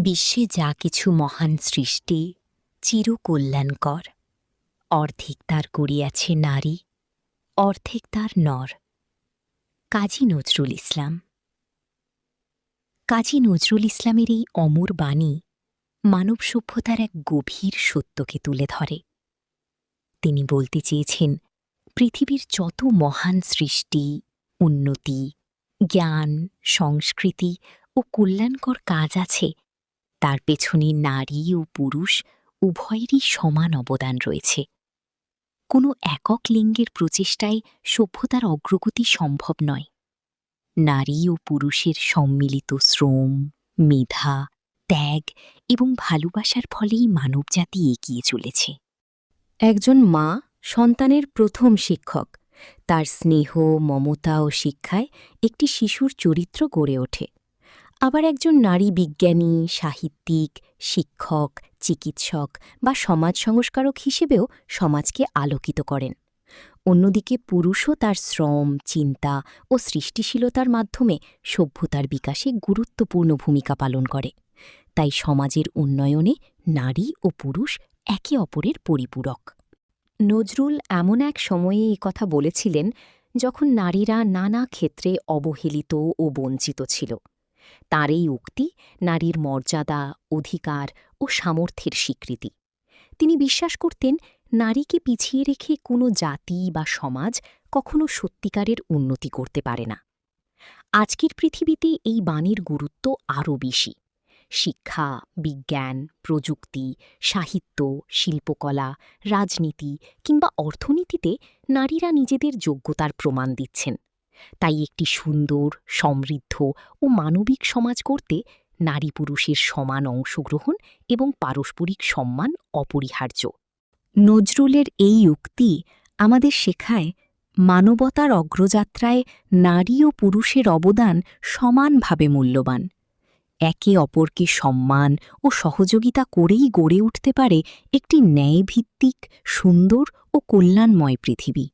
বিশ্বে যা কিছু মহান সৃষ্টি চিরকল্যাণকর, অর্ধেক তার করিয়াছে নারী, অর্ধেক তার নর। কাজী নজরুল ইসলাম। কাজী নজরুল ইসলামের এই অমর বাণী মানব সভ্যতার এক গভীর সত্যকে তুলে ধরে। তিনি বলতে চেয়েছেন, পৃথিবীর যত মহান সৃষ্টি, উন্নতি, জ্ঞান, সংস্কৃতি ও কল্যাণকর কাজ আছে, তার পেছনে নারী ও পুরুষ উভয়েরই সমান অবদান রয়েছে। কোনো একক লিঙ্গের প্রচেষ্টায় সভ্যতার অগ্রগতি সম্ভব নয়। নারী ও পুরুষের সম্মিলিত শ্রম, মেধা, ত্যাগ এবং ভালোবাসার ফলেই মানবজাতি এগিয়ে চলেছে। একজন মা সন্তানের প্রথম শিক্ষক। তার স্নেহ, মমতা ও শিক্ষায় একটি শিশুর চরিত্র গড়ে ওঠে। আবার একজন নারী বিজ্ঞানী, সাহিত্যিক, শিক্ষক, চিকিৎসক বা সমাজ সংস্কারক হিসেবেও সমাজকে আলোকিত করেন। অন্যদিকে পুরুষও তার শ্রম, চিন্তা ও সৃষ্টিশীলতার মাধ্যমে সভ্যতার বিকাশে গুরুত্বপূর্ণ ভূমিকা পালন করে। তাই সমাজের উন্নয়নে নারী ও পুরুষ একে অপরের পরিপূরক। নজরুল এমন এক সময়ে এই কথা বলেছিলেন যখন নারীরা নানা ক্ষেত্রে অবহেলিত ও বঞ্চিত ছিল। তাঁর এই উক্তি নারীর মর্যাদা, অধিকার ও সামর্থ্যের স্বীকৃতি। তিনি বিশ্বাস করতেন, নারীকে পিছিয়ে রেখে কোনো জাতি বা সমাজ কখনো সত্যিকারের উন্নতি করতে পারে না। আজকের পৃথিবীতে এই বাণীর গুরুত্ব আরও বেশি। শিক্ষা, বিজ্ঞান, প্রযুক্তি, সাহিত্য, শিল্পকলা, রাজনীতি কিংবা অর্থনীতিতে নারীরা নিজেদের যোগ্যতার প্রমাণ দিচ্ছেন। তাই একটি সুন্দর, সমৃদ্ধ ও মানবিক সমাজ গড়তে নারী পুরুষের সমান অংশগ্রহণ এবং পারস্পরিক সম্মান অপরিহার্য। নজরুলের এই উক্তি আমাদের শেখায়, মানবতার অগ্রযাত্রায় নারী ও পুরুষের অবদান সমানভাবে মূল্যবান। একে অপরকে সম্মান ও সহযোগিতা করেই গড়ে উঠতে পারে একটি ন্যায়ভিত্তিক, সুন্দর ও কল্যাণময় পৃথিবী।